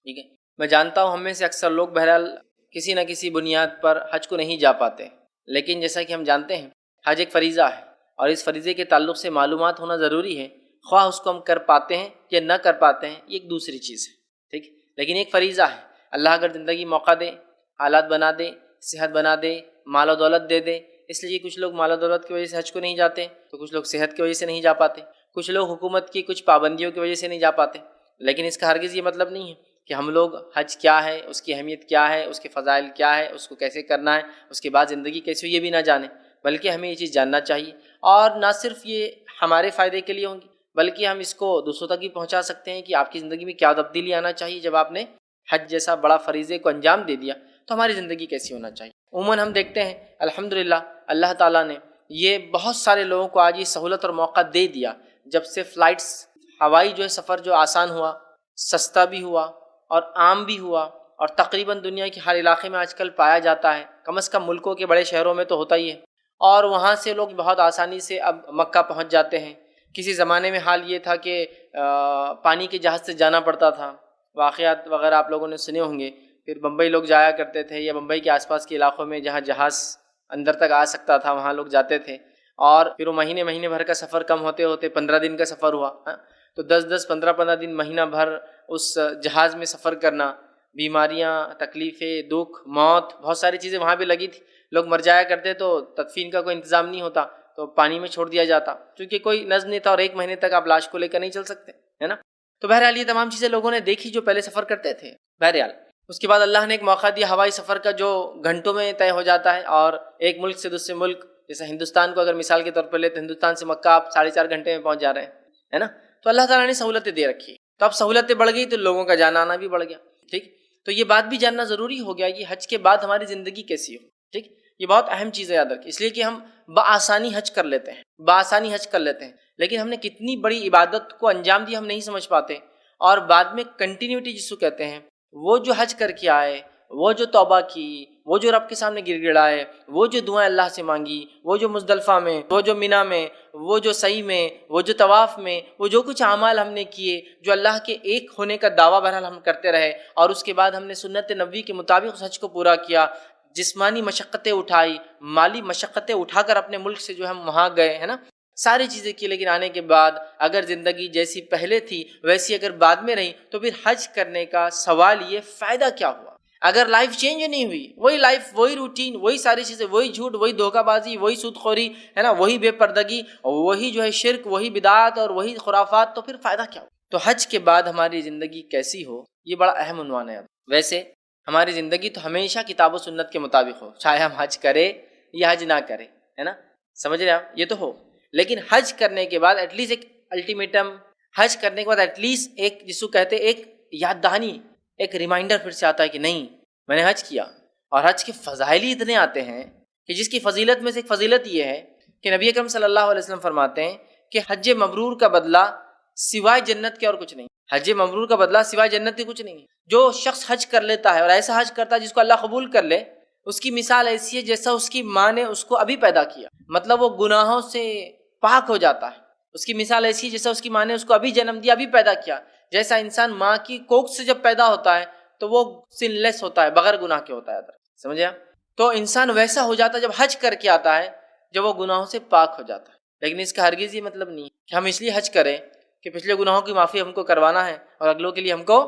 ٹھیک ہے، میں جانتا ہوں ہم میں سے اکثر لوگ بہرحال کسی نہ کسی بنیاد پر حج کو نہیں جا پاتے، لیکن جیسا کہ ہم جانتے ہیں حج ایک فریضہ ہے، اور اس فریضے کے تعلق سے معلومات ہونا ضروری ہے، خواہ اس کو ہم کر پاتے ہیں یا نہ کر پاتے ہیں یہ ایک دوسری چیز ہے، ٹھیک، لیکن ایک فریضہ ہے۔ اللہ اگر زندگی موقع دے، حالات بنا دے، صحت بنا دے، مال و دولت دے دے، اس لیے کچھ لوگ مال و دولت کی وجہ سے حج کو نہیں جاتے، تو کچھ لوگ صحت کی وجہ سے نہیں جا پاتے، کچھ لوگ حکومت کی کچھ پابندیوں کی وجہ سے نہیں جا پاتے، لیکن اس کا ہرگز یہ مطلب نہیں ہے کہ ہم لوگ حج کیا ہے، اس کی اہمیت کیا ہے، اس کے فضائل کیا ہے، اس کو کیسے کرنا ہے، اس کے بعد زندگی کیسے ہو یہ بھی نہ جانیں، بلکہ ہمیں یہ چیز جاننا چاہیے، اور نہ صرف یہ ہمارے فائدے کے لیے ہوں گی بلکہ ہم اس کو دوسروں تک بھی پہنچا سکتے ہیں کہ آپ کی زندگی میں کیا تبدیلی آنا چاہیے جب آپ نے حج جیسا بڑا فریضے کو انجام دے دیا، تو ہماری زندگی کیسی ہونا چاہیے۔ عموماً ہم دیکھتے ہیں الحمدللہ اللہ تعالیٰ نے یہ بہت سارے لوگوں کو آج یہ سہولت اور موقع دے دیا، جب سے فلائٹس، ہوائی جو ہے سفر جو آسان ہوا، سستا بھی ہوا اور عام بھی ہوا، اور تقریباً دنیا کے ہر علاقے میں آج کل پایا جاتا ہے، کم از کم ملکوں کے بڑے شہروں میں تو ہوتا ہی ہے، اور وہاں سے لوگ بہت آسانی سے اب مکہ پہنچ جاتے ہیں۔ کسی زمانے میں حال یہ تھا کہ پانی کے جہاز سے جانا پڑتا تھا، واقعات وغیرہ آپ لوگوں نے سنے ہوں گے، پھر بمبئی لوگ جایا کرتے تھے، یا بمبئی کے آس پاس کے علاقوں میں جہاں جہاز اندر تک آ سکتا تھا وہاں لوگ جاتے تھے، اور پھر وہ مہینے بھر کا سفر کم ہوتے ہوتے 15 دن کا سفر ہوا، تو 15 دن مہینہ بھر اس جہاز میں سفر کرنا، بیماریاں، تکلیفیں، دکھ، موت، بہت ساری چیزیں وہاں بھی لگی تھی، لوگ مر جایا کرتے تو تدفین کا کوئی انتظام نہیں ہوتا تو پانی میں چھوڑ دیا جاتا، کیونکہ کوئی نظم نہیں تھا، اور 1 مہینے تک آپ لاش کو لے کر نہیں چل سکتے، ہے نا۔ تو بہرحال یہ تمام چیزیں لوگوں نے دیکھی جو پہلے سفر کرتے تھے۔ بہرحال اس کے بعد اللہ نے ایک موقع دیا ہوائی سفر کا جو گھنٹوں میں طے ہو جاتا ہے، اور ایک ملک سے دوسرے ملک، جیسے ہندوستان کو اگر مثال کے طور پر لے تو ہندوستان سے مکہ آپ 4.5 گھنٹے میں پہنچ جا رہے ہیں، ہے نا۔ تو اللہ تعالیٰ نے سہولتیں دے رکھی، تو اب سہولتیں بڑھ گئی تو لوگوں کا جانا آنا بھی بڑھ گیا، ٹھیک۔ تو یہ بات بھی جاننا ضروری ہو گیا کہ حج کے بعد ہماری زندگی کیسی ہو، ٹھیک۔ یہ بہت اہم چیز ہے یاد رکھیں، اس لیے کہ ہم بآسانی حج کر لیتے ہیں، بآسانی حج کر لیتے ہیں، لیکن ہم نے کتنی بڑی عبادت کو انجام دیا ہم نہیں سمجھ پاتے، اور بعد میں کنٹینیوٹی جس کو کہتے ہیں، وہ جو حج کر کے آئے، وہ جو توبہ کی، وہ جو رب کے سامنے گر گڑائے، وہ جو دعائیں اللہ سے مانگی، وہ جو مزدلفہ میں، وہ جو منی میں، وہ جو سعی میں، وہ جو طواف میں، وہ جو کچھ اعمال ہم نے کیے، جو اللہ کے ایک ہونے کا دعویٰ بہرحال ہم کرتے رہے، اور اس کے بعد ہم نے سنت نبوی کے مطابق اس حج کو پورا کیا، جسمانی مشقتیں اٹھائی، مالی مشقتیں اٹھا کر اپنے ملک سے جو ہم وہاں گئے، ہے نا، ساری چیزیں کی، لیکن آنے کے بعد اگر زندگی جیسی پہلے تھی ویسی اگر بعد میں رہی تو پھر حج کرنے کا سوال یہ فائدہ کیا ہوا؟ اگر لائف چینج نہیں ہوئی، وہی لائف، وہی روٹین، وہی ساری چیزیں، وہی جھوٹ، وہی دھوکہ بازی، وہی سود خوری، ہے نا، وہی بے پردگی، وہی جو ہے شرک، وہی بدعات اور وہی خرافات، تو پھر فائدہ کیا ہو؟ تو حج کے بعد ہماری زندگی کیسی ہو یہ بڑا اہم عنوان ہے۔ ویسے ہماری زندگی تو ہمیشہ کتاب و سنت کے مطابق ہو، چاہے ہم حج کرے یا حج نہ کرے، ہے نا، سمجھ رہے آپ، یہ تو ہو، لیکن حج کرنے کے بعد ایٹ لیسٹ ایک الٹیمیٹم، حج کرنے کے بعد ایٹ لیسٹ ایک جس کو کہتے ایک یاد دہانی، ایک ریمائنڈر پھر سے آتا ہے کہ نہیں میں نے حج کیا، اور حج کے فضائل ہی اتنے آتے ہیں کہ جس کی فضیلت میں سے ایک فضیلت یہ ہے کہ نبی اکرم صلی اللہ علیہ وسلم فرماتے ہیں کہ حج مبرور کا بدلہ سوائے جنت کے اور کچھ نہیں، حج مبرور کا بدلہ سوائے جنت کے کچھ نہیں۔ جو شخص حج کر لیتا ہے اور ایسا حج کرتا ہے جس کو اللہ قبول کر لے، اس کی مثال ایسی ہے جیسا اس کی ماں نے اس کو ابھی پیدا کیا، مطلب وہ گناہوں سے پاک ہو جاتا ہے، اس کی مثال ایسی ہے جیسا اس کی ماں نے اس کو ابھی جنم دیا، ابھی پیدا کیا، جیسا انسان ماں کی کوکھ سے جب پیدا ہوتا ہے تو وہ سن لیس ہوتا ہے، بغیر گناہ کے ہوتا ہے، سمجھے آپ؟ تو انسان ویسا ہو جاتا ہے جب حج کر کے آتا ہے، جب وہ گناہوں سے پاک ہو جاتا ہے، لیکن اس کا ہرگز یہ مطلب نہیں کہ ہم اس لیے حج کریں کہ پچھلے گناہوں کی معافی ہم کو کروانا ہے اور اگلوں کے لیے ہم کو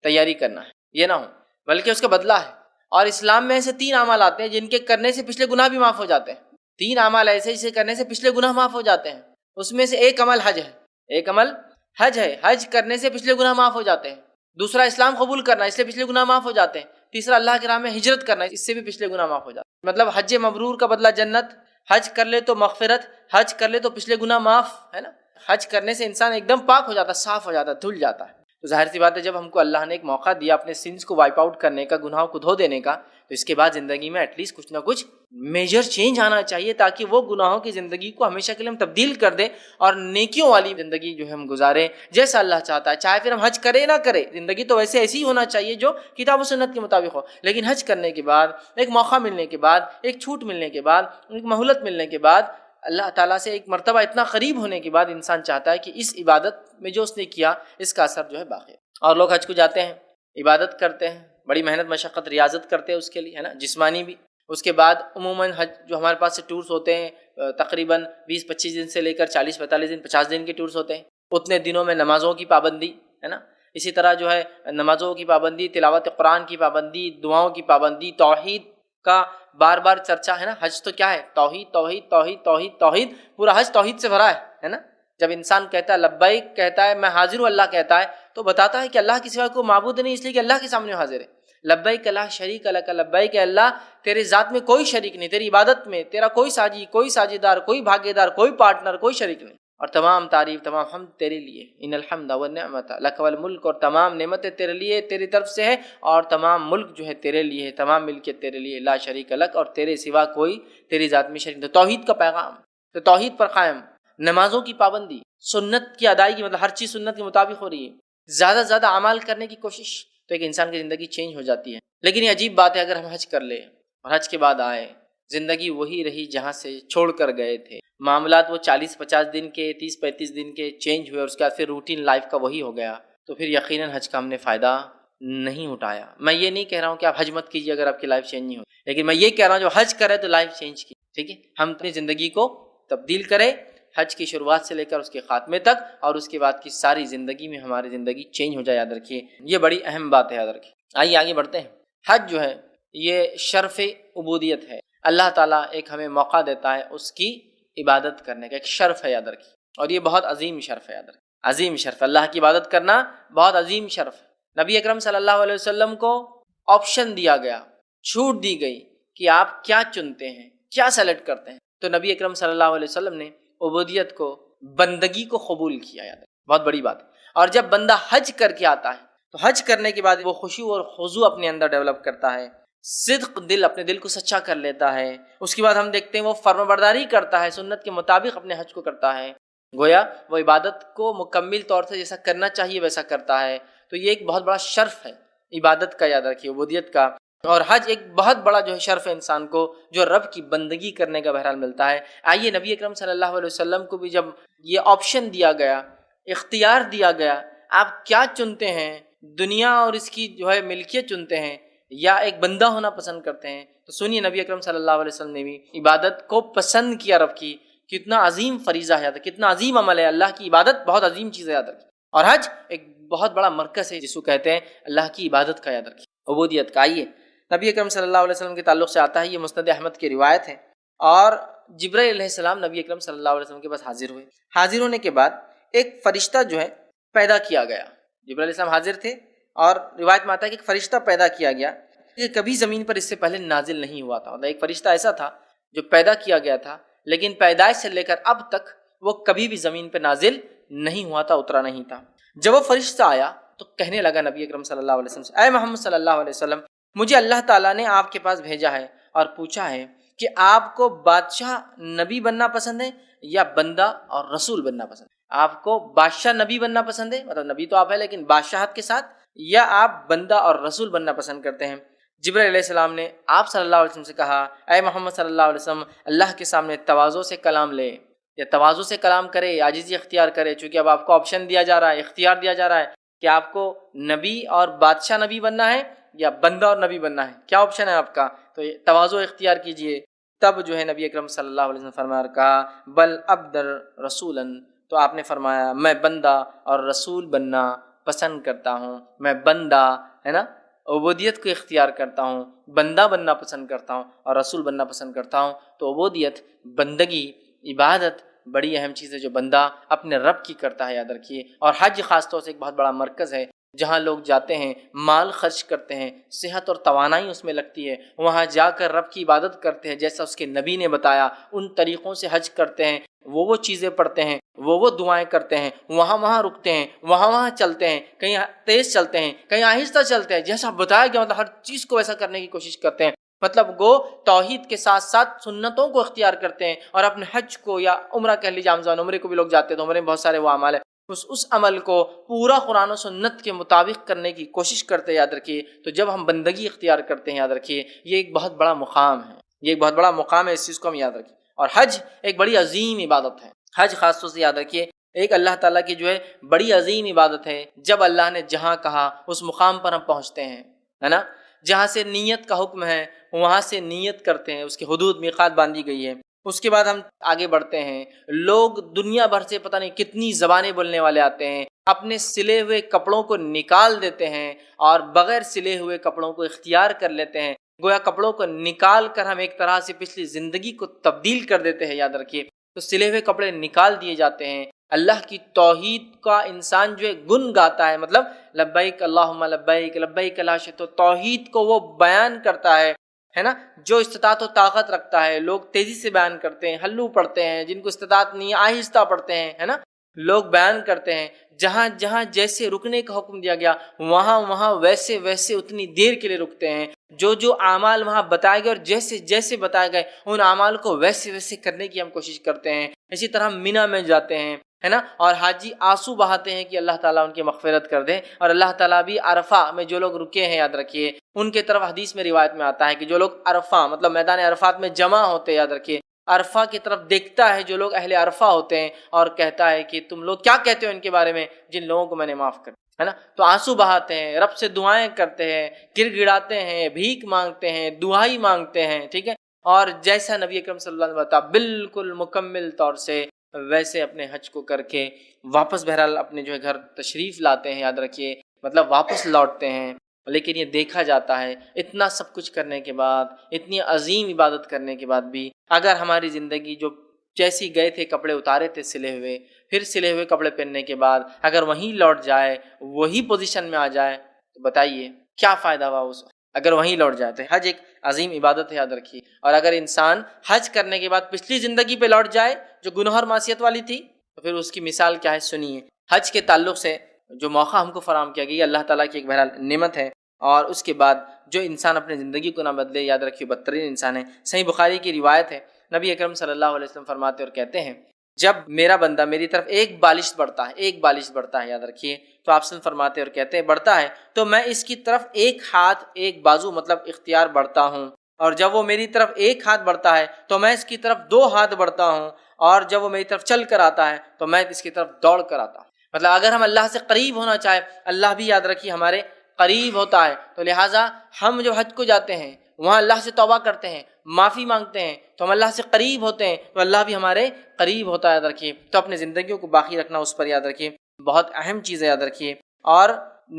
تیاری کرنا ہے، یہ نہ ہو، بلکہ اس کا بدلہ ہے۔ اور اسلام میں ایسے 3 اعمال آتے ہیں جن کے کرنے سے پچھلے گناہ بھی معاف ہو جاتے ہیں، 3 اعمال ایسے جسے کرنے سے پچھلے گناہ معاف ہو جاتے ہیں، اس میں سے ایک عمل حج ہے، ایک عمل حج ہے، حج کرنے سے پچھلے گناہ معاف ہو جاتے ہیں، دوسرا اسلام قبول کرنا، اس سے پچھلے گناہ معاف ہو جاتے ہیں، تیسرا اللہ کی راہ میں ہجرت کرنا، اس سے بھی پچھلے گناہ معاف ہو جاتے ہیں۔ مطلب حج مبرور کا بدلہ جنت، حج کر لے تو مغفرت، حج کر لے تو پچھلے گناہ معاف، ہے نا، حج کرنے سے انسان ایک دم پاک ہو جاتا ہے، صاف ہو جاتا ہے، دھل جاتا ہے۔ تو ظاہر سی بات ہے جب ہم کو اللہ نے ایک موقع دیا اپنے سنس کو وائپ آؤٹ کرنے کا، گناہوں کو دھو دینے کا، تو اس کے بعد زندگی میں ایٹ لیسٹ کچھ نہ کچھ میجر چینج آنا چاہیے، تاکہ وہ گناہوں کی زندگی کو ہمیشہ کے لیے ہم تبدیل کر دیں اور نیکیوں والی زندگی جو ہے ہم گزاریں جیسا اللہ چاہتا ہے، چاہے پھر ہم حج کرے نہ کرے، زندگی تو ویسے ایسی ہی ہونا چاہیے جو کتاب و سنت کے مطابق ہو، لیکن حج کرنے کے بعد، ایک موقع ملنے کے بعد، ایک چھوٹ ملنے کے بعد، ایک مہلت ملنے کے بعد، اللہ تعالیٰ سے ایک مرتبہ اتنا قریب ہونے کے بعد انسان چاہتا ہے کہ اس عبادت میں جو اس نے کیا اس کا اثر جو ہے باقی ہے۔ اور لوگ حج کو جاتے ہیں عبادت کرتے ہیں، بڑی محنت مشقت ریاضت کرتے ہیں اس کے لیے، ہے نا، جسمانی بھی۔ اس کے بعد عموماً حج جو ہمارے پاس سے ٹورس ہوتے ہیں تقریباً 20-25 دن سے لے کر 40-45 دن 50 دن کے ٹورس ہوتے ہیں، اتنے دنوں میں نمازوں کی پابندی، ہے نا، اسی طرح جو ہے نمازوں کی پابندی، تلاوت قرآن کی پابندی، دعاؤں کی پابندی، توحید کا بار بار چرچا، ہے نا۔ حج تو کیا ہے؟ توحید توحید توحید توحید توحید، پورا حج توحید سے بھرا ہے نا۔ جب انسان کہتا ہے لبیک، کہتا ہے میں حاضر ہوں، اللہ کہتا ہے، تو بتاتا ہے کہ اللہ کے سوا کوئی معبود نہیں، اس لیے کہ اللہ کے سامنے حاضر ہے۔ لبیک لا شریک لک، لبیک اللہ تیرے ذات میں کوئی شریک نہیں، تیری عبادت میں تیرا کوئی ساجی، کوئی ساجیدار، کوئی بھاگیدار، کوئی پارٹنر، کوئی شریک نہیں، اور تمام تعریف تمام حمد تیرے لیے، ان الحمد والنعمت لک والملک، اور تمام نعمتیں تیرے لیے، تیری طرف سے ہے، اور تمام ملک جو ہے تیرے لیے ہے، تمام ملکیت تیرے لیے، لا شریک لک، اور تیرے سوا کوئی تیری ذات میں شریک نہیں۔ توحید کا پیغام، تو توحید پر قائم، نمازوں کی پابندی، سنت کی ادائیگی، مطلب ہر چیز سنت کے مطابق ہو رہی ہے، زیادہ سے زیادہ اعمال کرنے کی کوشش، تو ایک انسان کی زندگی چینج ہو جاتی ہے۔ لیکن یہ عجیب بات ہے، اگر ہم حج کر لیں اور حج کے بعد آئے، زندگی وہی رہی جہاں سے چھوڑ کر گئے تھے، معاملات وہ 40-50 دن کے، 30-35 دن کے چینج ہوئے، اور اس کے بعد پھر روٹین لائف کا وہی ہو گیا، تو پھر یقیناً حج کا ہم نے فائدہ نہیں اٹھایا۔ میں یہ نہیں کہہ رہا ہوں کہ آپ حج مت کیجیے اگر آپ کی لائف چینج نہیں ہو، لیکن میں یہ کہہ رہا ہوں جو حج کرے تو لائف چینج کی، ٹھیک ہے، ہم اپنی زندگی کو تبدیل کریں، حج کی شروعات سے لے کر اس کے خاتمے تک، اور اس کے بعد کی ساری زندگی میں ہماری زندگی چینج ہو جائے، یاد رکھیے یہ بڑی اہم بات ہے، یاد رکھیے۔ آئیے آگے بڑھتے ہیں۔ حج جو ہے یہ شرف عبودیت ہے، اللہ تعالیٰ ایک ہمیں موقع دیتا ہے اس کی عبادت کرنے کا، ایک شرف ہے، یاد رکھیے، اور یہ بہت عظیم شرف ہے، یاد رکھیے، عظیم شرف، اللہ کی عبادت کرنا بہت عظیم شرف ہے۔ نبی اکرم صلی اللہ علیہ وسلم کو آپشن دیا گیا، چھوٹ دی گئی کہ آپ کیا چنتے ہیں، کیا سلیکٹ کرتے ہیں، تو نبی اکرم صلی اللہ علیہ وسلم نے عبودیت کو، بندگی کو قبول کیا، یاد رکھیے، بہت بڑی بات ہے۔ اور جب بندہ حج کر کے آتا ہے تو حج کرنے کے بعد وہ خشوع اور خضوع اپنے اندر ڈیولپ کرتا ہے، صدق دل، اپنے دل کو سچا کر لیتا ہے، اس کے بعد ہم دیکھتے ہیں وہ فرمانبرداری کرتا ہے، سنت کے مطابق اپنے حج کو کرتا ہے، گویا وہ عبادت کو مکمل طور سے جیسا کرنا چاہیے ویسا کرتا ہے، تو یہ ایک بہت بڑا شرف ہے عبادت کا، یاد رکھیے، عبودیت کا۔ اور حج ایک بہت بڑا جو ہے شرف ہے انسان کو، جو رب کی بندگی کرنے کا بہرحال ملتا ہے۔ آئیے نبی اکرم صلی اللہ علیہ وسلم کو بھی جب یہ آپشن دیا گیا، اختیار دیا گیا، آپ کیا چنتے ہیں، دنیا اور اس کی جو ہے ملکیت چنتے ہیں یا ایک بندہ ہونا پسند کرتے ہیں، تو سنیے نبی اکرم صلی اللہ علیہ وسلم نے بھی عبادت کو پسند کیا رب کی، کتنا عظیم فریضہ ہے، کتنا عظیم عمل ہے، اللہ کی عبادت بہت عظیم چیز ہے، یاد رکھیے، اور حج ایک بہت بڑا مرکز ہے جس کو کہتے ہیں اللہ کی عبادت کا، یاد رکھیے، عبودیت کا۔ آئیے نبی اکرم صلی اللہ علیہ وسلم کے تعلق سے آتا ہے، یہ مسند احمد کی روایت ہے، اور جبرائیل علیہ السلام نبی اکرم صلی اللہ علیہ وسلم کے پاس حاضر ہوئے، حاضر ہونے کے بعد ایک فرشتہ جو ہے پیدا کیا گیا، جبرائیل علیہ السلام حاضر تھے، اور روایت میں آتا ہے کہ ایک فرشتہ پیدا کیا گیا، یہ کبھی زمین پر اس سے پہلے نازل نہیں ہوا تھا، ایک فرشتہ ایسا تھا جو پیدا کیا گیا تھا، لیکن پیدائش سے لے کر اب تک وہ کبھی بھی زمین پہ نازل نہیں ہوا تھا، اترا نہیں تھا۔ جب وہ فرشتہ آیا تو کہنے لگا نبی اکرم صلی اللہ علیہ وسلم سے، اے محمد صلی اللہ علیہ وسلم، مجھے اللہ تعالیٰ نے آپ کے پاس بھیجا ہے اور پوچھا ہے کہ آپ کو بادشاہ نبی بننا پسند ہے یا بندہ اور رسول بننا پسند ہے؟ آپ کو بادشاہ نبی بننا پسند ہے، مطلب نبی تو آپ ہے لیکن بادشاہت کے ساتھ، یا آپ بندہ اور رسول بننا پسند کرتے ہیں؟ جبرائیل علیہ السلام نے آپ صلی اللہ علیہ وسلم سے کہا، اے محمد صلی اللہ علیہ وسلم، اللہ کے سامنے تواضع سے کلام لے، یا تواضع سے کلام کرے، عاجزی اختیار کرے، چونکہ اب آپ کو آپشن دیا جا رہا ہے، اختیار دیا جا رہا ہے کہ آپ کو نبی اور بادشاہ نبی بننا ہے یا بندہ اور نبی بننا ہے، کیا آپشن ہے آپ کا؟ تو تواضع اختیار کیجئے۔ تب جو ہے نبی اکرم صلی اللہ علیہ وسلم فرمایا، کہا بل ابدر رسولاً، تو آپ نے فرمایا میں بندہ اور رسول بننا پسند کرتا ہوں، میں بندہ، ہے نا، عبودیت کو اختیار کرتا ہوں، بندہ بننا پسند کرتا ہوں اور رسول بننا پسند کرتا ہوں۔ تو عبودیت، بندگی، عبادت بڑی اہم چیز ہے جو بندہ اپنے رب کی کرتا ہے، یاد رکھیے۔ اور حج خاص طور سے ایک بہت بڑا مرکز ہے جہاں لوگ جاتے ہیں، مال خرچ کرتے ہیں، صحت اور توانائی اس میں لگتی ہے، وہاں جا کر رب کی عبادت کرتے ہیں جیسا اس کے نبی نے بتایا، ان طریقوں سے حج کرتے ہیں، وہ چیزیں پڑھتے ہیں، وہ دعائیں کرتے ہیں، وہاں رکتے ہیں، وہاں چلتے ہیں، کہیں تیز چلتے ہیں، کہیں آہستہ چلتے ہیں، جیسا بتایا گیا مطلب ہر چیز کو ویسا کرنے کی کوشش کرتے ہیں، مطلب وہ توحید کے ساتھ ساتھ سنتوں کو اختیار کرتے ہیں، اور اپنے حج کو یا عمرہ کہہ لیجیے، عام زبان عمرے کو بھی لوگ جاتے ہیں تو عمرے میں بہت سارے وہ اعمال ہیں، اس عمل کو پورا قرآن و سنت کے مطابق کرنے کی کوشش کرتے ہیں، یاد رکھیے۔ تو جب ہم بندگی اختیار کرتے ہیں، یاد رکھیے یہ ایک بہت بڑا مقام ہے، یہ ایک بہت بڑا مقام ہے، اس چیز کو ہم یاد رکھیں۔ اور حج ایک بڑی عظیم عبادت ہے، حج خاص طور سے یاد رکھیے ایک اللہ تعالیٰ کی جو ہے بڑی عظیم عبادت ہے، جب اللہ نے جہاں کہا اس مقام پر ہم پہنچتے ہیں، ہے نا، جہاں سے نیت کا حکم ہے وہاں سے نیت کرتے ہیں، اس کی حدود میقات باندھی گئی ہے، اس کے بعد ہم آگے بڑھتے ہیں۔ لوگ دنیا بھر سے پتہ نہیں کتنی زبانیں بولنے والے آتے ہیں، اپنے سلے ہوئے کپڑوں کو نکال دیتے ہیں اور بغیر سلے ہوئے کپڑوں کو اختیار کر لیتے ہیں، گویا کپڑوں کو نکال کر ہم ایک طرح سے پچھلی زندگی کو تبدیل کر دیتے ہیں، یاد رکھیے۔ تو سلے ہوئے کپڑے نکال دیے جاتے ہیں، اللہ کی توحید کا انسان جو ہے گن گاتا ہے، مطلب لبیک اللہم لبیک لبیک لا شریک، تو توحید کو وہ بیان کرتا ہے نا، جو استطاعت و طاقت رکھتا ہے۔ لوگ تیزی سے بیان کرتے ہیں، ہلو پڑھتے ہیں، جن کو استطاعت نہیں آہستہ پڑھتے ہیں، ہے نا، لوگ بیان کرتے ہیں۔ جہاں جہاں جیسے رکنے کا حکم دیا گیا وہاں وہاں ویسے ویسے اتنی دیر کے لیے رکتے ہیں۔ جو جو اعمال وہاں بتائے گئے اور جیسے جیسے بتائے گئے ان اعمال کو ویسے ویسے کرنے کی ہم کوشش کرتے ہیں۔ اسی طرح مینا میں جاتے ہیں، ہے نا، اور حاجی آنسو بہاتے ہیں کہ اللہ تعالیٰ ان کی مغفرت کر دے، اور اللہ تعالیٰ بھی عرفہ میں جو لوگ رکے ہیں، یاد رکھیے، ان کے طرف حدیث میں روایت میں آتا ہے کہ جو لوگ عرفہ مطلب میدان عرفات میں جمع ہوتے ہیں، یاد رکھیے، عرفہ کی طرف دیکھتا ہے جو لوگ اہل عرفہ ہوتے ہیں اور کہتا ہے کہ تم لوگ کیا کہتے ہو ان کے بارے میں جن لوگوں کو میں نے معاف کر، ہے نا، تو آنسو بہاتے ہیں، رب سے دعائیں کرتے ہیں، گر گڑاتے ہیں، بھیک مانگتے ہیں، دعائی مانگتے ہیں، ٹھیک ہے، اور جیسا نبی اکرم صلی اللہ علیہ وسلم بتا بالکل مکمل طور سے ویسے اپنے حج کو کر کے واپس بہرحال اپنے جو ہے گھر تشریف لاتے ہیں، یاد رکھیے، مطلب واپس لوٹتے ہیں۔ لیکن یہ دیکھا جاتا ہے اتنا سب کچھ کرنے کے بعد، اتنی عظیم عبادت کرنے کے بعد بھی اگر ہماری زندگی جو جیسی گئے تھے کپڑے اتارے تھے سلے ہوئے، پھر سلے ہوئے کپڑے پہننے کے بعد اگر وہیں لوٹ جائے، وہی پوزیشن میں آ جائے، تو بتائیے کیا فائدہ ہوا اس وقت اگر وہیں لوٹ جائے۔ تو حج ایک عظیم عبادت ہے، یاد رکھیے، اور اگر انسان حج کرنے کے بعد پچھلی زندگی پہ لوٹ جائے جو گناہ اور معصیت والی تھی، تو پھر اس کی مثال کیا ہے، سنیے۔ حج کے تعلق سے جو موقع ہم کو فراہم کیا گیا اللہ تعالیٰ کی ایک بہرحال نعمت ہے، اور اس کے بعد جو انسان اپنے زندگی کو نہ بدلے، یاد رکھیے بدترین انسان ہے۔ صحیح بخاری کی روایت ہے، نبی اکرم صلی اللہ علیہ وسلم فرماتے اور کہتے ہیں، جب میرا بندہ میری طرف ایک بالش بڑھتا ہے، یاد رکھیے، تو آپ صلی فرماتے اور کہتے ہیں بڑھتا ہے تو میں اس کی طرف ایک ہاتھ ایک بازو مطلب اختیار بڑھتا ہوں، اور جب وہ میری طرف ایک ہاتھ بڑھتا ہے تو میں اس کی طرف دو ہاتھ بڑھتا ہوں، اور جب وہ میری طرف چل کر آتا ہے تو میں اس کی طرف دوڑ کر آتا ہوں۔ مطلب اگر ہم اللہ سے قریب ہونا چاہے، اللہ بھی یاد رکھیے ہمارے قریب ہوتا ہے، تو لہٰذا ہم جو حج کو جاتے ہیں وہاں اللہ سے توبہ کرتے ہیں، معافی مانگتے ہیں، تو ہم اللہ سے قریب ہوتے ہیں، تو اللہ بھی ہمارے قریب ہوتا ہے، یاد رکھیے۔ تو اپنے زندگیوں کو باقی رکھنا اس پر یاد رکھیے، بہت اہم چیز ہے، یاد رکھیے۔ اور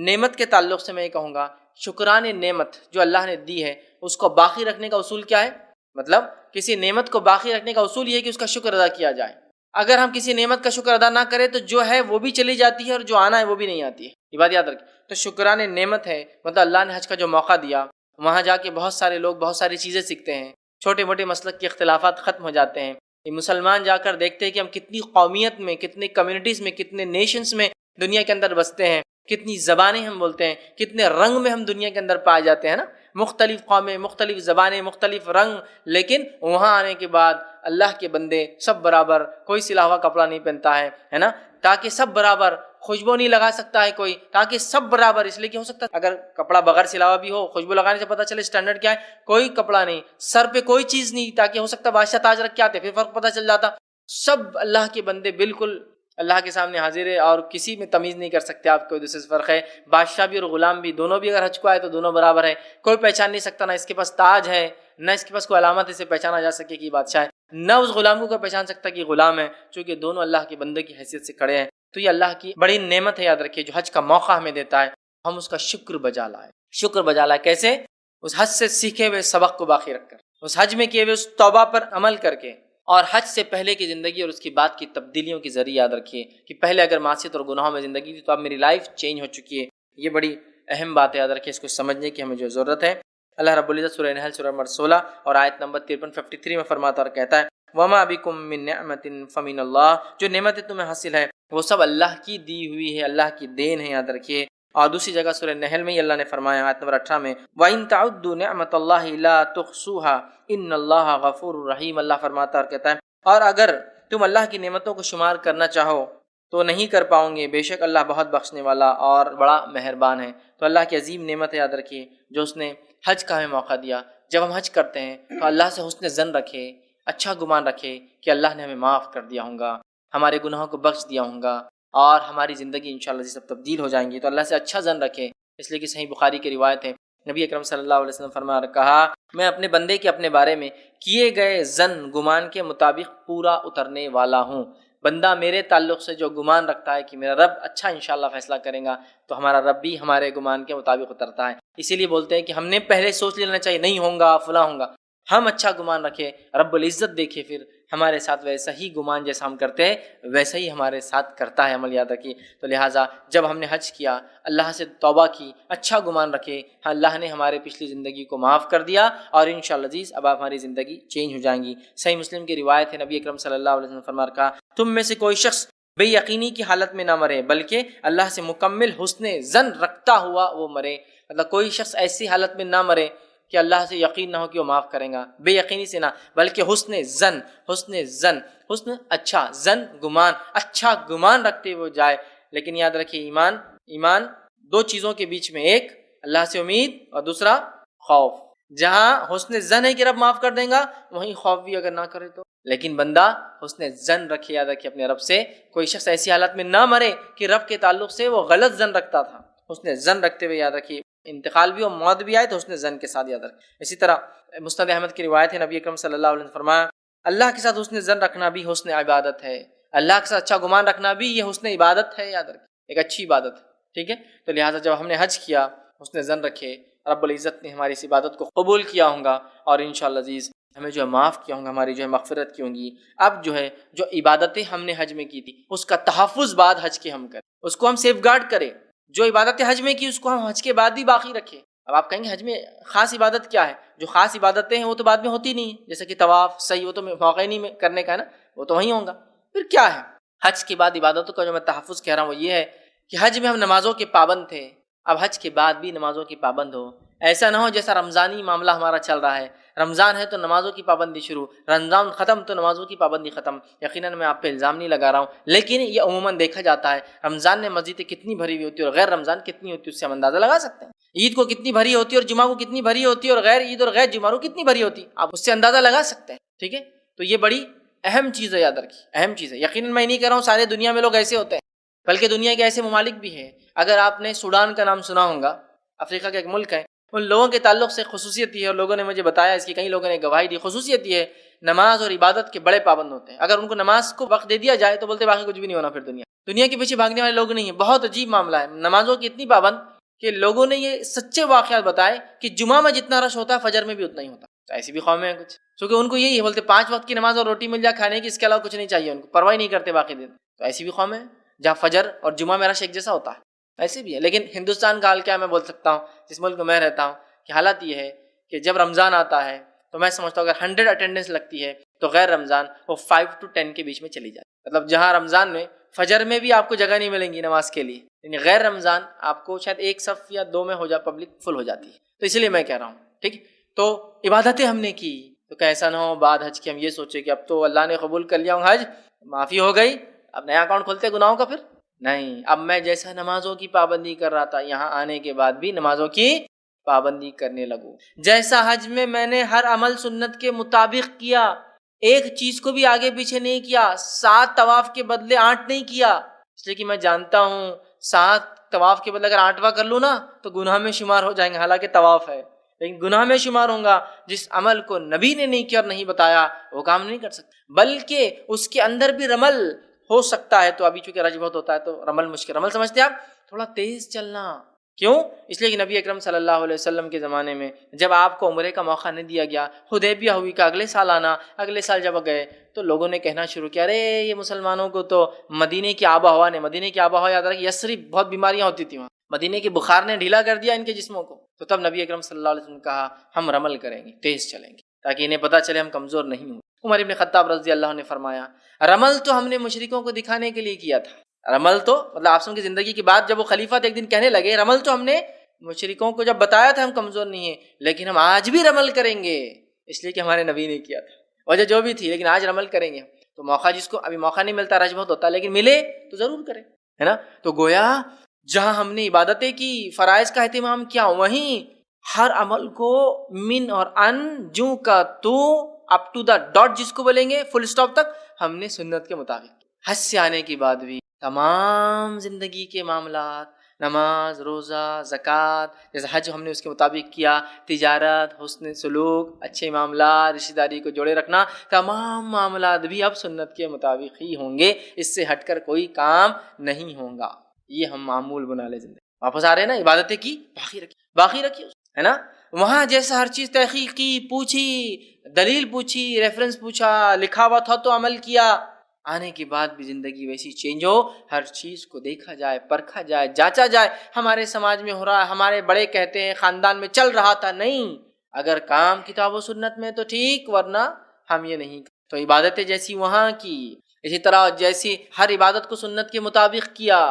نعمت کے تعلق سے میں یہ کہوں گا، شکران نعمت جو اللہ نے دی ہے اس کو باقی رکھنے کا اصول کیا ہے؟ مطلب کسی نعمت کو باقی رکھنے کا اصول یہ ہے کہ اس کا شکر ادا کیا جائے۔ اگر ہم کسی نعمت کا شکر ادا نہ کریں تو جو ہے وہ بھی چلی جاتی ہے اور جو آنا ہے وہ بھی نہیں آتی ہے، یہ بات یاد رکھیں۔ تو شکران نعمت ہے، مطلب اللہ نے حج کا جو موقع دیا، وہاں جا کے بہت سارے لوگ بہت ساری چیزیں سیکھتے ہیں، چھوٹے موٹے مسلک کے اختلافات ختم ہو جاتے ہیں۔ یہ مسلمان جا کر دیکھتے ہیں کہ ہم کتنی قومیت میں، کتنے کمیونٹیز میں، کتنے نیشنز میں دنیا کے اندر بستے ہیں، کتنی زبانیں ہم بولتے ہیں، کتنے رنگ میں ہم دنیا کے اندر پائے جاتے ہیں نا، مختلف قومیں، مختلف زبانیں، مختلف رنگ، لیکن وہاں آنے کے بعد اللہ کے بندے سب برابر، کوئی سلا ہوا کپڑا نہیں پہنتا ہے نا، تاکہ سب برابر، خوشبو نہیں لگا سکتا ہے کوئی، تاکہ سب برابر، اس لیے کہ ہو سکتا ہے اگر کپڑا بغیر سلا ہوا بھی ہو، خوشبو لگانے سے پتہ چلے اسٹینڈرڈ کیا ہے، کوئی کپڑا نہیں، سر پہ کوئی چیز نہیں، تاکہ ہو سکتا بادشاہ تاج رکھ کے آتے پھر فرق پتہ چل جاتا۔ سب اللہ کے بندے بالکل اللہ کے سامنے حاضر ہے، اور کسی میں تمیز نہیں کر سکتے آپ، کوئی دوسرے سے فرق ہے، بادشاہ بھی اور غلام بھی، دونوں بھی اگر حج کو آئے تو دونوں برابر ہے، کوئی پہچان نہیں سکتا، نہ اس کے پاس تاج ہے، نہ اس کے پاس کوئی علامت اسے پہچانا جا سکے کہ یہ بادشاہ ہے، نہ اس غلام کو کوئی پہچان سکتا کہ یہ غلام ہے، چونکہ دونوں اللہ کے بندے کی حیثیت سے کھڑے ہیں۔ تو یہ اللہ کی بڑی نعمت ہے، یاد رکھیے، جو حج کا موقع ہمیں دیتا ہے، ہم اس کا شکر بجا لائیں۔ شکر بجا لائیں کیسے؟ اس حج سے سیکھے ہوئے سبق کو باقی رکھ کر، اس حج میں کیے ہوئے اس توبہ پر عمل کر کے، اور حج سے پہلے کی زندگی اور اس کے بعد کی تبدیلیوں کے ذریعے یاد رکھیے کہ پہلے اگر معصیت اور گناہوں میں زندگی تھی تو اب میری لائف چینج ہو چکی ہے۔ یہ بڑی اہم بات ہے، یاد رکھیے، اس کو سمجھنے کی ہمیں جو ضرورت ہے۔ اللہ رب العزت سورہ نحل سورہ نمبر 16 اور آیت نمبر 53 میں فرماتا اور کہتا ہے، وَمَا بِكُم مِّن نِعْمَةٍ فَمِنَ اللَّهِ، جو نعمتیں تمہیں حاصل ہے وہ سب اللہ کی دی ہوئی ہے، اللہ کی دین ہے، یاد رکھیے۔ اور دوسری جگہ سورہ نحل میں ہی اللہ نے فرمایا آیت نمبر 18 میں، وَإِن تَعُدُّوا نِعْمَةَ اللَّهِ لَا تُحْصُوهَا إِنَّ اللَّهَ غَفُورٌ رَحِيمٌ، اللہ فرماتا اور کہتا ہے، اور اگر تم اللہ کی نعمتوں کو شمار کرنا چاہو تو نہیں کر پاؤ گے، بے شک اللہ بہت بخشنے والا اور بڑا مہربان ہے۔ تو اللہ کی عظیم نعمت ہے، یاد رکھیے، جو اس نے حج کا ہمیں موقع دیا۔ جب ہم حج کرتے ہیں تو اللہ سے حسن ظن رکھے، اچھا گمان رکھے کہ اللہ نے ہمیں معاف کر دیا ہوگا، ہمارے گناہوں کو بخش دیا ہوں گا اور ہماری زندگی انشاءاللہ سب تبدیل ہو جائیں گی. تو اللہ سے اچھا ظن رکھے، اس لیے کہ صحیح بخاری کی روایت ہے، نبی اکرم صلی اللہ علیہ وسلم فرمایا اور کہا، میں اپنے بندے کے اپنے بارے میں کیے گئے ظن گمان کے مطابق پورا اترنے والا ہوں. بندہ میرے تعلق سے جو گمان رکھتا ہے کہ میرا رب اچھا انشاءاللہ فیصلہ کرے گا، تو ہمارا رب بھی ہمارے گمان کے مطابق اترتا ہے. اسی لیے بولتے ہیں کہ ہم نے پہلے سوچ لینا چاہیے نہیں ہوں گا فلاں ہوں گا. ہم اچھا گمان رکھے، رب العزت دیکھے پھر ہمارے ساتھ ویسا ہی گمان جیسا ہم کرتے ہیں ویسا ہی ہمارے ساتھ کرتا ہے. عمل یاد رکھیے. تو لہٰذا جب ہم نے حج کیا، اللہ سے توبہ کی، اچھا گمان رکھے، اللہ نے ہمارے پچھلی زندگی کو معاف کر دیا اور انشاءاللہ عزیز اب ہماری زندگی چینج ہو جائیں گی. صحیح مسلم کی روایت ہے، نبی اکرم صلی اللہ علیہ وسلم فرمایا کہا، تم میں سے کوئی شخص بے یقینی کی حالت میں نہ مرے بلکہ اللہ سے مکمل حسن ظن رکھتا ہوا وہ مرے. مطلب کوئی شخص ایسی حالت میں نہ مرے کہ اللہ سے یقین نہ ہو کہ وہ معاف کرے گا، بے یقینی سے نہ، بلکہ حسن اچھا ظن گمان، اچھا گمان رکھتے ہوئے جائے. لیکن یاد رکھیے ایمان دو چیزوں کے بیچ میں، ایک اللہ سے امید اور دوسرا خوف. جہاں حسن ظن ہے کہ رب معاف کر دیں گا، وہیں خوف بھی اگر نہ کرے تو. لیکن بندہ حسن ظن رکھے، یاد رکھے اپنے رب سے. کوئی شخص ایسی حالت میں نہ مرے کہ رب کے تعلق سے وہ غلط ظن رکھتا تھا. حسن ظن رکھتے ہوئے یاد رکھیے انتقال بھی اور موت بھی آئے تو حسن ظن کے ساتھ یاد رکھے. اسی طرح مسند احمد کی روایت ہے، نبی اکرم صلی اللہ علیہ وسلم فرمایا، اللہ کے ساتھ حسن ظن رکھنا بھی حسن عبادت ہے. اللہ کے ساتھ اچھا گمان رکھنا بھی یہ حسن عبادت ہے. یاد رکھیں ایک اچھی عبادت ہے. ٹھیک ہے. تو لہٰذا جب ہم نے حج کیا، حسن ظن رکھے، رب العزت نے ہماری اس عبادت کو قبول کیا ہوں گا اور انشاءاللہ عزیز ہمیں جو ہے معاف کیا ہوں گا، ہماری جو ہے مغفرت کی ہوں گی. اب جو ہے جو عبادتیں ہم نے حج میں کی تھی اس کا تحفظ بعد حج کے ہم کریں، اس کو ہم سیف گارڈ کریں. جو عبادتیں حج میں کی اس کو ہم حج کے بعد بھی باقی رکھیں. اب آپ کہیں گے حج میں خاص عبادت کیا ہے؟ جو خاص عبادتیں ہیں وہ تو بعد میں ہوتی نہیں ہیں، جیسے کہ طواف، سعی، وہ تو موقع نہیں میں کرنے کا ہے نا، وہ تو وہیں ہوں گا. پھر کیا ہے حج کے بعد عبادتوں کا جو میں تحفظ کہہ رہا ہوں وہ یہ ہے کہ حج میں ہم نمازوں کے پابند تھے، اب حج کے بعد بھی نمازوں کی پابند ہو. ایسا نہ ہو جیسا رمضانی معاملہ ہمارا چل رہا ہے، رمضان ہے تو نمازوں کی پابندی شروع، رمضان ختم تو نمازوں کی پابندی ختم. یقیناً میں آپ پہ الزام نہیں لگا رہا ہوں، لیکن یہ عموماً دیکھا جاتا ہے. رمضان میں مسجدیں کتنی بھری ہوئی ہوتی ہے اور غیر رمضان کتنی ہوتی ہے، اس سے ہم اندازہ لگا سکتے ہیں. عید کو کتنی بھری ہوتی ہے اور جمعہ کو کتنی بھری ہوتی ہے، اور غیر عید اور غیر جمعہ کو کتنی بھری ہوتی ہے، آپ اس سے اندازہ لگا سکتے ہیں. ٹھیک ہے. تو یہ بڑی اہم چیز ہے، یاد رکھیے اہم چیز ہے. یقیناً میں نہیں کہہ رہا ہوں سارے دنیا میں لوگ ایسے ہوتے ہیں، بلکہ دنیا کے ایسے ممالک بھی ہیں. اگر آپ نے سوڈان کا نام سنا ہوگا، افریقہ کا ایک ملک ہے، ان لوگوں کے تعلق سے خصوصیت یہ ہے، اور لوگوں نے مجھے بتایا اس کی، کئی لوگوں نے گواہی دی، خصوصیت یہ ہے نماز اور عبادت کے بڑے پابند ہوتے ہیں. اگر ان کو نماز کو وقت دے دیا جائے تو بولتے باقی کچھ بھی نہیں ہونا. پھر دنیا کے پیچھے بھاگنے والے لوگ نہیں ہیں. بہت عجیب معاملہ ہے، نمازوں کی اتنی پابند کہ لوگوں نے یہ سچے واقعات بتائے کہ جمعہ میں جتنا رش ہوتا ہے فجر میں بھی اتنا ہی ہوتا ہے. ایسی بھی قومیں ہیں کچھ، کیونکہ ان کو یہی ہے، بولتے 5 وقت کی نماز اور روٹی مل جائے کھانے کی، اس کے علاوہ کچھ نہیں چاہیے، ان کو پرواہ نہیں کرتے باقی دن. تو ایسی بھی قومیں ہیں جہاں فجر اور جمعہ میں رش ایک جیسا ہوتا ہے، ایسے بھی ہے. لیکن ہندوستان کا حال کیا میں بول سکتا ہوں، جس ملک میں رہتا ہوں، کہ حالت یہ ہے کہ جب رمضان آتا ہے تو میں سمجھتا ہوں اگر 100 اٹینڈنس لگتی ہے تو غیر رمضان وہ 5 to 10 کے بیچ میں چلی جاتی. مطلب جہاں رمضان میں فجر میں بھی آپ کو جگہ نہیں ملیں گی نماز کے لیے، یعنی غیر رمضان آپ کو شاید 1 صف یا 2 میں ہو جائے، پبلک فل ہو جاتی ہے. تو اسی لیے میں کہہ رہا ہوں ٹھیک. تو عبادتیں ہم نے کی تو کیسا نہ ہو بعد حج کے ہم یہ سوچے کہ اب تو اللہ نے قبول کر لیا ہوں، حج معافی ہو گئی، اب نیا اکاؤنٹ کھولتے گناہوں کا. پھر نہیں، اب میں جیسا نمازوں کی پابندی کر رہا تھا یہاں آنے کے بعد بھی نمازوں کی پابندی کرنے لگوں. جیسا حج میں نے ہر عمل سنت کے مطابق کیا، ایک چیز کو بھی آگے پیچھے نہیں کیا، 7 طواف کے بدلے 8 نہیں کیا، اس لیے کہ میں جانتا ہوں 7 طواف کے بدلے اگر 8واں کر لوں نا تو گناہ میں شمار ہو جائیں گے. حالانکہ طواف ہے لیکن گناہ میں شمار ہوں گا. جس عمل کو نبی نے نہیں کیا اور نہیں بتایا وہ کام نہیں کر سکتا، بلکہ اس کے اندر بھی رمل ہو سکتا ہے. تو ابھی چونکہ رج بہت ہوتا ہے تو رمل مشکل، رمل سمجھتے ہیں آپ تھوڑا تیز چلنا. کیوں؟ اس لیے کہ نبی اکرم صلی اللہ علیہ وسلم کے زمانے میں جب آپ کو عمرے کا موقع نہیں دیا گیا، حدیبیہ ہوئی کہ اگلے سال آنا، اگلے سال جب گئے تو لوگوں نے کہنا شروع کیا، ارے یہ مسلمانوں کو تو مدینے کی آب و ہوا نے، مدینے کی آب و ہوا یاد رکھیں یثرب بہت بیماریاں ہوتی تھیں وہاں، مدینے کے بخار نے ڈھیلا کر دیا ان کے جسموں کو. تو تب نبی اکرم صلی اللہ علیہ وسلم نے کہا ہم رمل کریں گے، تیز چلیں گے تاکہ انہیں پتہ چلے ہم کمزور نہیں ہوں. عمر ابن خطاب رضی اللہ عنہ نے فرمایا رمل تو ہم نے مشرکوں کو دکھانے کے لیے کیا تھا. رمل تو مطلب آپ کی زندگی کے بعد جب وہ خلیفہ تھے ایک دن کہنے لگے رمل تو ہم نے مشرکوں کو جب بتایا تھا ہم کمزور نہیں ہیں، لیکن ہم آج بھی رمل کریں گے، اس لیے کہ ہمارے نبی نے کیا تھا، وجہ جو بھی تھی، لیکن آج رمل کریں گے. تو موقع جس کو ابھی موقع نہیں ملتا رج بہت ہوتا ہے، لیکن ملے تو ضرور کریں، ہے نا. تو گویا جہاں ہم نے عبادتیں کی، فرائض کا اہتمام کیا، وہیں ہر عمل کو من اور ان، جو کا تو، اپ ٹو دا ڈاٹ جس کو بولیں گے، فل اسٹاپ تک ہم نے سنت کے مطابق. حج سے آنے کے بعد بھی تمام زندگی کے معاملات، نماز، روزہ، زکوٰۃ، جیسے حج ہم نے اس کے مطابق کیا، تجارت، حسن سلوک، اچھے معاملات، رشتہ داری کو جوڑے رکھنا، تمام معاملات بھی اب سنت کے مطابق ہی ہوں گے، اس سے ہٹ کر کوئی کام نہیں ہوگا۔ یہ ہم معمول بنا لیں زندگی۔ واپس آ رہے ہیں نا، عبادتیں کی باقی رکھی ہے نا، وہاں جیسا ہر چیز تحقیق کی، پوچھی، دلیل پوچھی، ریفرنس پوچھا، لکھا ہوا تھا تو عمل کیا، آنے کے بعد بھی زندگی ویسی چینج ہو، ہر چیز کو دیکھا جائے، پرکھا جائے، جانچا جائے۔ ہمارے سماج میں ہو رہا ہے، ہمارے بڑے کہتے ہیں، خاندان میں چل رہا تھا، نہیں، اگر کام کتاب و سنت میں تو ٹھیک، ورنہ ہم یہ نہیں۔ تو عبادتیں جیسی وہاں کی، اسی طرح جیسی ہر عبادت کو سنت کے مطابق کیا،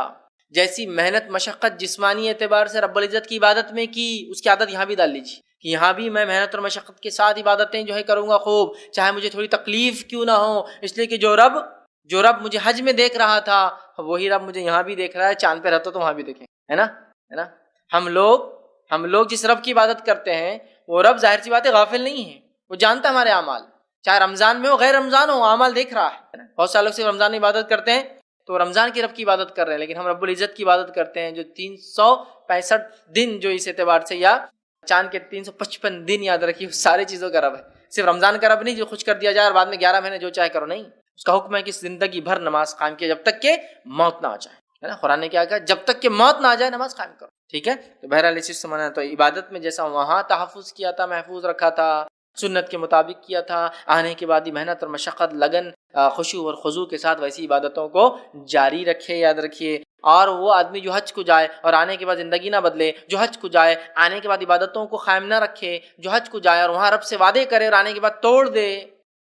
جیسی محنت مشقت جسمانی اعتبار سے رب العزت کی عبادت میں کی، اس کی عادت یہاں بھی ڈال لیجیے کہ یہاں بھی میں محنت اور مشقت کے ساتھ عبادتیں جو ہے کروں گا خوب، چاہے مجھے تھوڑی تکلیف کیوں نہ ہو، اس لیے کہ جو رب مجھے حج میں دیکھ رہا تھا، وہی رب مجھے یہاں بھی دیکھ رہا ہے، چاند پہ رہتا تو وہاں بھی دیکھیں، ہے نا۔ ہم لوگ جس رب کی عبادت کرتے ہیں، وہ رب ظاہر سی بات ہے غافل نہیں ہے، وہ جانتا ہے ہمارے اعمال، چاہے رمضان میں ہو غیر رمضان ہو، اعمال دیکھ رہا ہے۔ بہت سارے لوگ صرف رمضان میں عبادت کرتے ہیں تو رمضان کی رب کی عبادت کر رہے ہیں، لیکن ہم رب العزت کی عبادت کرتے ہیں جو 365 دن، جو اس اعتبار سے، یا چاند کے 355 دن یاد رکھیے، ساری چیزوں کا رب ہے، صرف رمضان کا رب نہیں جو خوش کر دیا جائے اور بعد میں 11 مہینے جو چاہے کرو، نہیں، اس کا حکم ہے کہ زندگی بھر نماز قائم کیے جب تک کہ موت نہ آ جائے، ہے نا۔ قرآن نے کیا کہا؟ جب تک کہ موت نہ آ جائے نماز قائم کرو، ٹھیک ہے۔ تو بہرحال اس چیز سے منع ہے۔ تو عبادت میں جیسا وہاں تحفظ کیا تھا، محفوظ رکھا تھا، سنت کے مطابق کیا تھا، آنے کے بعد ہی محنت اور مشقت، لگن، خشوع اور خضوع کے ساتھ ویسی عبادتوں کو جاری رکھے، یاد رکھیے۔ اور وہ آدمی جو حج کو جائے اور آنے کے بعد زندگی نہ بدلے، جو حج کو جائے آنے کے بعد عبادتوں کو قائم نہ رکھے، جو حج کو جائے اور وہاں رب سے وعدے کرے اور آنے کے بعد توڑ دے،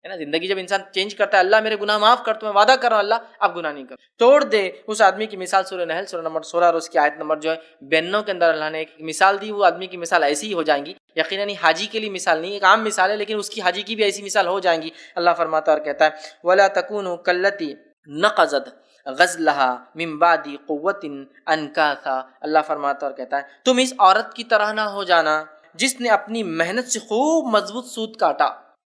ہے نا۔ زندگی جب انسان چینج کرتا ہے، اللہ میرے گناہ معاف کر، تو میں وعدہ کر رہا ہوں اللہ اب گناہ نہیں کر، توڑ دے، اس آدمی کی مثال سورہ نحل سورہ نمبر 16 اور اس کی آیت نمبر جو ہے 92 کے اندر اللہ نے ایک مثال دی، وہ آدمی کی مثال ایسی ہی ہو جائیں گی، یقیناً حاجی کے لیے مثال نہیں، ایک عام مثال ہے، لیکن اس کی حاجی کی بھی ایسی مثال ہو جائیں گی۔ اللہ فرماتا اور کہتا ہے وَلَا تَكُونُوا كَالَّتِي نَقَضَتْ غَزْلَهَا مِن بَعْدِ قُوَّةٍ أَنْكَاثًا، اللہ فرماتا اور کہتا ہے تم اس عورت کی طرح نہ ہو جانا جس نے اپنی محنت سے خوب مضبوط سوت کاٹا،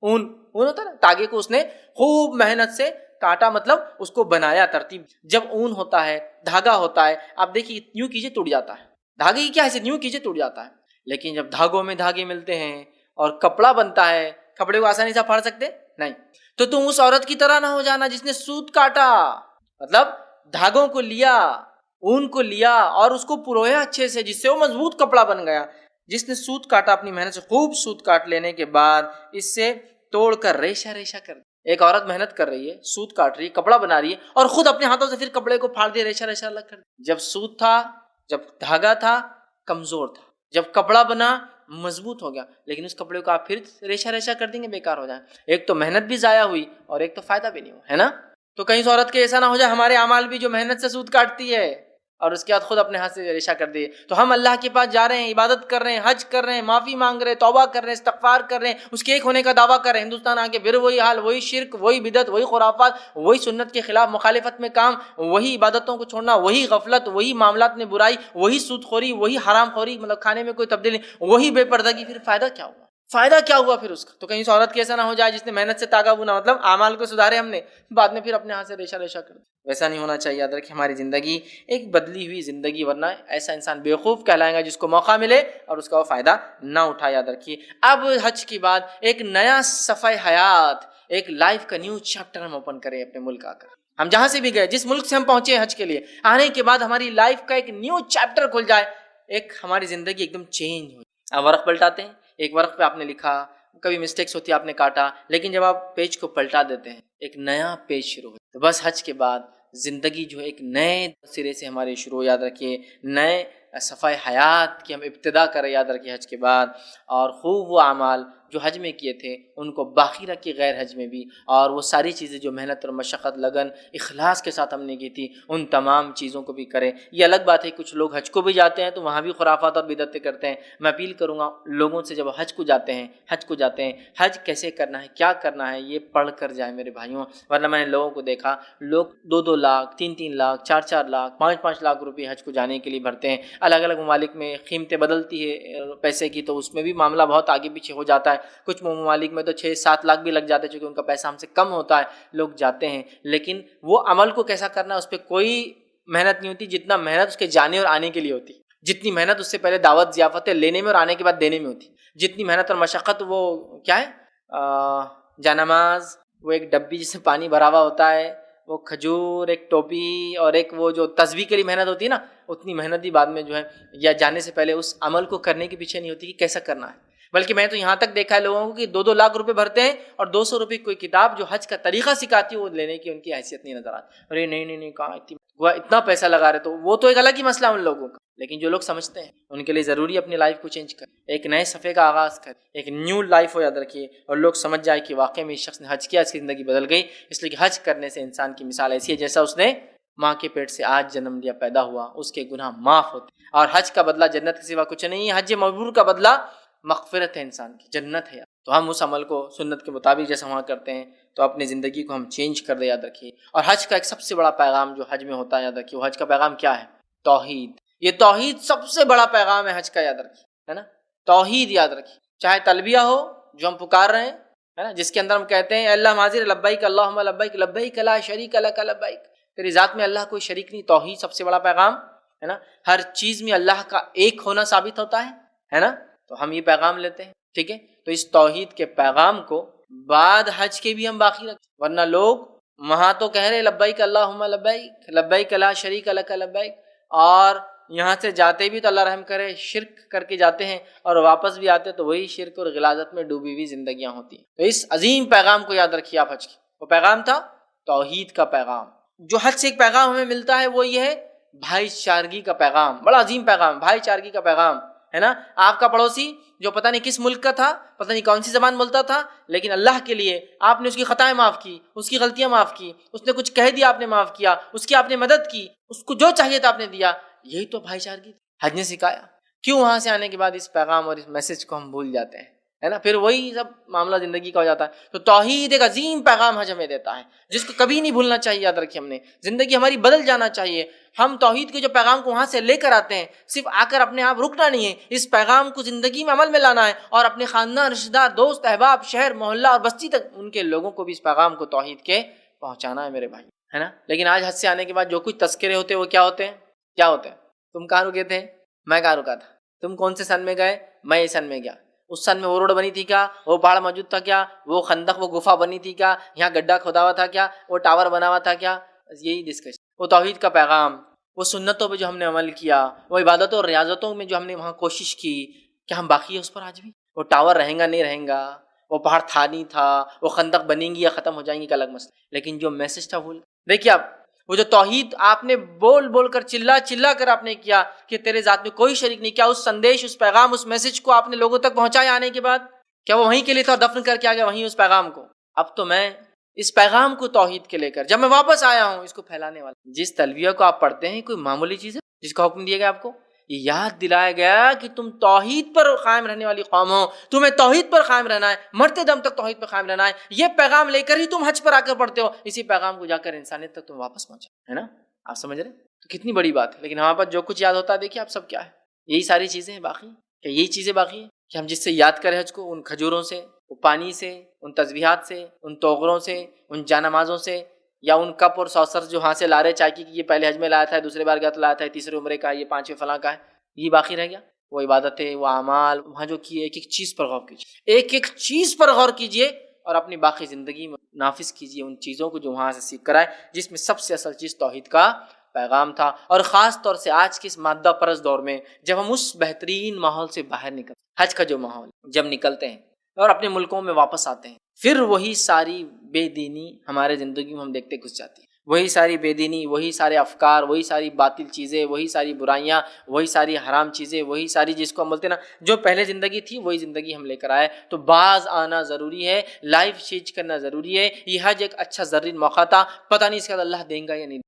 اون ہوتا ہے نا، تاگے کو اس نے خوب محنت سے کاٹا، مطلب اس کو بنایا ترتیب۔ جب اون ہوتا ہے، دھاگا ہوتا ہے، آپ دیکھیے یوں کیجیے ٹوٹ جاتا ہے، دھاگے کی کیا حیثیت، یوں کیجیے ٹوٹ جاتا ہے، لیکن جب دھاگوں میں دھاگے ملتے ہیں اور کپڑا بنتا ہے، کپڑے کو آسانی سے پھاڑ سکتے نہیں۔ تو تم اس عورت کی طرح نہ ہو جانا جس نے سوت کاٹا، مطلب دھاگوں کو لیا، اون کو لیا اور اس کو پرویا اچھے سے، جس سے وہ مضبوط کپڑا بن گیا۔ جس نے سوت کاٹا، اپنی محنت سے خوب سوت کاٹ لینے کے بعد اس سے توڑ کر ریشہ ریشہ کر دیا۔ ایک عورت محنت کر رہی ہے، سوت کاٹ رہی ہے، کپڑا بنا رہی ہے، اور خود اپنے ہاتھوں سے پھر کپڑے کو پھاڑ دیا، ریشہ ریشہ الگ کر دیا۔ جب سوت تھا، جب دھاگا تھا، کمزور تھا، جب کپڑا بنا مضبوط ہو گیا، لیکن اس کپڑے کو آپ پھر ریشہ ریشہ کر دیں گے، بیکار ہو جائے۔ ایک تو محنت بھی ضائع ہوئی اور ایک تو فائدہ بھی نہیں ہوا، ہے نا۔ تو کہیں عورت کے ایسا نہ ہو جائے ہمارے اعمال بھی جو محنت سے سوت کاٹتی ہے اور اس کے بعد خود اپنے ہاتھ سے ریشہ کر دیے۔ تو ہم اللہ کے پاس جا رہے ہیں، عبادت کر رہے ہیں، حج کر رہے ہیں، معافی مانگ رہے ہیں، توبہ کر رہے ہیں، استغفار کر رہے ہیں، اس کے ایک ہونے کا دعویٰ کر رہے ہیں، ہندوستان آ کے پھر وہی حال، وہی شرک، وہی بدعت، وہی خرافات، وہی سنت کے خلاف مخالفت میں کام، وہی عبادتوں کو چھوڑنا، وہی غفلت، وہی معاملات میں برائی، وہی سود خوری، وہی حرام خوری، مطلب کھانے میں کوئی تبدیلی، وہی بے پردگی، پھر فائدہ کیا ہوا؟ فائدہ کیا ہوا پھر اس کا؟ تو کہیں اس عورت کی ایسا نہ ہو جائے جس نے محنت سے تاگا بنا، مطلب اعمال کو سدھارے ہم نے، بعد میں پھر اپنے ہاتھ سے ریشہ ریشہ کر دیا۔ ویسا نہیں ہونا چاہیے۔ یاد رکھیں ہماری زندگی ایک بدلی ہوئی زندگی، ورنہ ایسا انسان بیوقوف کہلائے گا جس کو موقع ملے اور اس کا وہ فائدہ نہ اٹھائے۔ یاد رکھیے اب حج کے بعد ایک نیا صفحہ حیات، ایک لائف کا نیو چیپٹر ہم اوپن کریں اپنے ملک آ کر۔ ہم جہاں سے بھی گئے، جس ملک سے ہم پہنچے حج کے لیے، آنے کے بعد ہماری لائف کا ایک نیو چیپٹر کھل جائے، ایک ہماری زندگی ایک دم چینج ہو۔ آپ ورق پلٹاتے ہیں، ایک ورق پہ آپ نے لکھا، کبھی مسٹیکس ہوتی ہے آپ نے کاٹا، لیکن جب آپ پیج کو پلٹا دیتے ہیں ایک نیا پیج شروع ہو۔ تو بس حج کے بعد زندگی جو ہے ایک نئے سرے سے ہماری شروع ہو۔ یاد رکھیے نئے صفحہ حیات کی ہم ابتدا کریں، یاد رکھیے حج کے بعد، اور خوب وہ اعمال جو حج میں کیے تھے ان کو باقی رکھے غیر حج میں بھی، اور وہ ساری چیزیں جو محنت اور مشقت، لگن، اخلاص کے ساتھ ہم نے کی تھی ان تمام چیزوں کو بھی کریں۔ یہ الگ بات ہے کچھ لوگ حج کو بھی جاتے ہیں تو وہاں بھی خرافات اور بدعتیں کرتے ہیں۔ میں اپیل کروں گا لوگوں سے، جب حج کو جاتے ہیں حج کیسے کرنا ہے، کیا کرنا ہے، یہ پڑھ کر جائیں میرے بھائیوں، ورنہ میں نے لوگوں کو دیکھا، لوگ 2-2 لاکھ، 3-3 لاکھ، 4-4 لاکھ، 5-5 لاکھ روپے حج کو جانے کے لیے بھرتے ہیں۔ الگ الگ ممالک میں قیمتیں بدلتی ہے پیسے کی، تو اس میں بھی معاملہ بہت آگے پیچھے ہو جاتا ہے. کچھ ممالک میں تو 6-7 لاکھ بھی لگ جاتے ہیں، چونکہ ان کا پیسہ ہم سے کم ہوتا ہے، لوگ جاتے ہیں. لیکن وہ عمل کو کیسا کرنا ہے اس پہ کوئی محنت نہیں ہوتی جتنا محنت اس کے جانے اور آنے کے لیے ہوتی. جتنی محنت اس سے پہلے دعوت ضیافتیں لینے میں اور آنے کے بعد دینے میں ہوتی، جتنی محنت اور مشقت وہ کیا ہے جانماز، وہ ایک ڈبی جس میں پانی بھرا ہوا ہوتا ہے، وہ کھجور، ایک ٹوپی، اور ایک وہ جو تسبیح کے لیے محنت ہوتی ہے نا، اتنی محنت ہی بعد میں جو ہے یا جانے سے پہلے اس عمل کو کرنے کے پیچھے نہیں ہوتی کہ کیسا کرنا ہے. بلکہ میں تو یہاں تک دیکھا ہے لوگوں کو کہ 2-2 لاکھ روپے بھرتے ہیں اور 200 روپے کی کوئی کتاب جو حج کا طریقہ سکھاتی ہے وہ لینے کی ان کی حیثیت نہیں نظر آتی. ارے نہیں کہاں اتنا پیسہ لگا رہے، تو وہ تو ایک الگ ہی مسئلہ ان لوگوں کا. لیکن جو لوگ سمجھتے ہیں ان کے لیے ضروری اپنی لائف کو چینج کریں، ایک نئے صفحے کا آغاز کریں، ایک نیو لائف ہو یاد رکھیے، اور لوگ سمجھ جائے کہ واقعی میں اس شخص نے حج کیا، اس کی زندگی بدل گئی. اس لیے کہ حج کرنے سے انسان کی مثال ایسی ہے جیسا اس نے ماں کے پیٹ سے آج جنم لیا، پیدا ہوا، اس کے گناہ معاف ہوتے. اور حج کا بدلہ جنت کے سوا کچھ نہیں ہے. حج مبرور کا بدلہ مغفرت ہے، انسان کی جنت ہے. تو ہم اس عمل کو سنت کے مطابق جیسا وہاں کرتے ہیں تو اپنی زندگی کو ہم چینج کر دیں، یاد رکھیے. اور حج کا ایک سب سے بڑا پیغام جو حج میں ہوتا ہے، یاد رکھیے، وہ حج کا پیغام کیا ہے؟ توحید. یہ توحید سب سے بڑا پیغام ہے حج کا، یاد رکھیے، ہے نا. توحید یاد رکھیے، چاہے تلبیہ ہو جو ہم پکار رہے ہیں، ہے نا، جس کے اندر ہم کہتے ہیں اے اللہ حاضر لبیک اللہم لبیک لبیک لا شریک لک لبیک، تیری ذات میں اللہ کوئی شریک نہیں. توحید سب سے بڑا پیغام ہے نا. ہر چیز میں اللہ کا ایک ہونا ثابت ہوتا ہے نا. تو ہم یہ پیغام لیتے ہیں، ٹھیک ہے. تو اس توحید کے پیغام کو بعد حج کے بھی ہم باقی رکھیں، ورنہ لوگ وہاں تو کہہ رہے لبیک اللہم لبیک لبیک لا شریک لک لبیک، اور یہاں سے جاتے بھی تو اللہ رحم کرے شرک کر کے جاتے ہیں، اور واپس بھی آتے تو وہی شرک اور غلاظت میں ڈوبی ہوئی زندگیاں ہوتی ہیں. تو اس عظیم پیغام کو یاد رکھیے آپ حج کی. وہ پیغام تھا توحید کا پیغام. جو حج سے ایک پیغام ہمیں ملتا ہے وہ یہ ہے بھائی چارگی کا پیغام. بڑا عظیم پیغام، بھائی چارگی کا پیغام، ہے نا. آپ کا پڑوسی جو پتہ نہیں کس ملک کا تھا، پتہ نہیں کون سی زبان بولتا تھا، لیکن اللہ کے لیے آپ نے اس کی خطائیں معاف کی، اس کی غلطیاں معاف کی، اس نے کچھ کہہ دیا آپ نے معاف کیا، اس کی آپ نے مدد کی، اس کو جو چاہیے تھا آپ نے دیا. یہی تو بھائی چارگی حج نے سکھایا. کیوں وہاں سے آنے کے بعد اس پیغام اور اس میسج کو ہم بھول جاتے ہیں، ہے نا. پھر وہی سب معاملہ زندگی کا ہو جاتا ہے. تو توحید ایک عظیم پیغام حج ہمیں دیتا ہے جس کو کبھی نہیں بھولنا چاہیے. یاد رکھیے، ہم نے زندگی ہماری بدل جانا چاہیے. ہم توحید کے جو پیغام کو وہاں سے لے کر آتے ہیں، صرف آ کر اپنے آپ رکنا نہیں ہے، اس پیغام کو زندگی میں عمل میں لانا ہے، اور اپنے خاندان، رشتہ دار، دوست، احباب، شہر، محلہ اور بستی تک ان کے لوگوں کو بھی اس پیغام کو توحید کے پہنچانا ہے میرے بھائی، ہے نا. لیکن آج حج سے آنے کے بعد جو کچھ تذکرے ہوتے ہیں وہ کیا ہوتے ہیں؟ تم کہاں رکے تھے؟ میں کہاں رکا تھا. تم کون سے سن میں گئے؟ میں اس سن میں گیا. اس سن میں وہ روڈ بنی تھی کیا؟ وہ پہاڑ موجود تھا کیا؟ وہ خندق، وہ گفا بنی تھی کیا؟ یہاں گڈھا کھودا ہوا تھا کیا؟ وہ ٹاور بنا ہوا تھا کیا؟ یہی ڈسکشن. وہ توحید کا پیغام، وہ سنتوں پہ جو ہم نے عمل کیا، وہ عبادتوں اور ریاضتوں میں جو ہم نے وہاں کوشش کی، کیا ہم باقی ہے اس پر آج بھی؟ وہ ٹاور رہیں گا نہیں رہیں گا، وہ پہاڑ تھا نہیں تھا، وہ خندق بنیں گی یا ختم ہو جائیں گی کا الگ مسئلہ. لیکن جو میسج تھا بھول. دیکھیے آپ، وہ جو توحید آپ نے بول بول کر، چلا چلا کر آپ نے کیا کہ تیرے ذات میں کوئی شریک نہیں، کیا اس سندیش، اس پیغام، اس میسج کو آپ نے لوگوں تک پہنچایا آنے کے بعد؟ کیا وہ وہیں کے لیے تھا، دفن کر کے آ گیا وہیں اس پیغام کو؟ اب تو میں اس پیغام کو توحید کے لے کر جب میں واپس آیا ہوں اس کو پھیلانے والا. جس تلبیہ کو آپ پڑھتے ہیں کوئی معمولی چیز ہے جس کا حکم دیا گیا آپ کو؟ یہ یاد دلایا گیا کہ تم توحید پر قائم رہنے والی قوم ہو، تمہیں توحید پر قائم رہنا ہے، مرتے دم تک توحید پر قائم رہنا ہے. یہ پیغام لے کر ہی تم حج پر آ کر پڑھتے ہو، اسی پیغام کو جا کر انسانیت تک تم واپس پہنچا، ہے نا. آپ سمجھ رہے ہیں؟ تو کتنی بڑی بات ہے. لیکن ہمارے پاس جو کچھ یاد ہوتا ہے، دیکھیے آپ سب کیا ہے، یہی ساری چیزیں ہیں باقی. کہ یہی چیزیں باقی ہیں کہ ہم جس سے یاد کریں حج کو، ان کھجوروں سے، وہ پانی سے، ان تسبیحات سے، ان توغروں سے، ان جانمازوں سے، یا ان کپ اور سوسر جو ہاں سے لا رہے چائے کی، یہ پہلے حج میں لایا تھا، دوسرے بار گیا تو لایا تھا، تیسرے عمرے کا، یہ پانچویں فلاں کا ہے، یہ باقی رہ گیا. وہ عبادتیں، وہ اعمال وہاں جو کیے، ایک ایک چیز پر غور کیجیے، ایک ایک چیز پر غور کیجیے، اور اپنی باقی زندگی میں نافذ کیجیے ان چیزوں کو جو وہاں سے سیکھ کر آئے، جس میں سب سے اصل چیز توحید کا پیغام تھا. اور خاص طور سے آج کے اس مادہ پرست دور میں جب ہم اس بہترین ماحول سے باہر نکلتے، حج کا جو ماحول، جب نکلتے ہیں اور اپنے ملکوں میں واپس آتے ہیں، پھر وہی ساری بے دینی ہمارے زندگی میں ہم دیکھتے گھس جاتی ہے. وہی ساری بے دینی، وہی سارے افکار، وہی ساری باطل چیزیں، وہی ساری برائیاں، وہی ساری حرام چیزیں، وہی ساری جس کو ہم بولتے ہیں نا، جو پہلے زندگی تھی وہی زندگی ہم لے کر آئے. تو باز آنا ضروری ہے، لائف چینج کرنا ضروری ہے. یہ حج ایک اچھا زرین موقع تھا، پتہ نہیں اس کے بعد اللہ دیں گا یا نہیں.